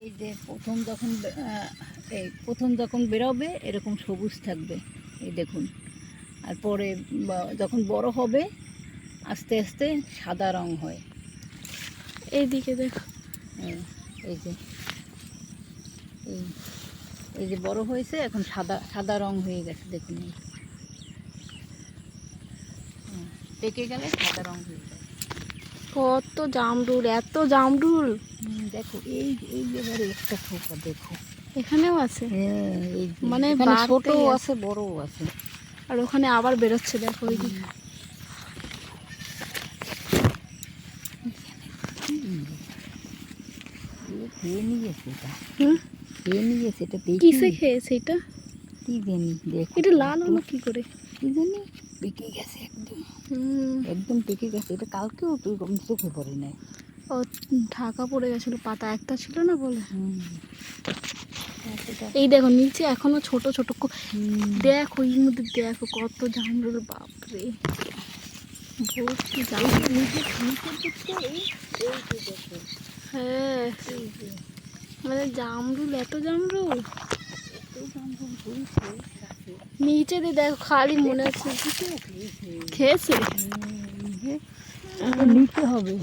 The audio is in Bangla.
এই যে প্রথম যখন বেরোবে এরকম সবুজ থাকবে, এই দেখুন। আর পরে যখন বড় হবে আস্তে আস্তে সাদা রং হয়। এইদিকে দেখো, এই যে এই যে বড় হয়েছে, এখন সাদা সাদা রং হয়ে গেছে, দেখুন। পেকে গেলে সাদা রং হয়ে যায়। কত জামরুল, এত জামরুল। দেখো এই এই এবারে একটা থোকা দেখো, এখানেও আছে। হ্যাঁ, এই মানে ছোট বাড়তেই আছে, বড়ও আছে। আর ওখানে আবার বেরোচ্ছে, দেখো ওইদিকে। খেয়ে নিয়েছে এটা, হুম, খেয়ে নিয়েছে এটা, দেখি কিসে খেয়েছে এটা? কি জানি, দেখো এটা লাল হলো কি করে? কি জানি, পেকে গেছে একদম, একদম পেকে গেছে। এটা কালকেও তুই চোখে পড়ে নাই। ও ঢাকা পড়ে গেছিল, পাতা একটা ছিল না বলে। এই দেখো নিচে এখনো ছোট ছোট দেখো, এর মধ্যে দেখো কত জামরুল, বাপরে ভর্তি জামরুল। হ্যাঁ, মানে জামরুল, এত জামরুল নিচে দিয়ে দেখো, খালি মনে হচ্ছে খেয়েছে। নিতে হবে।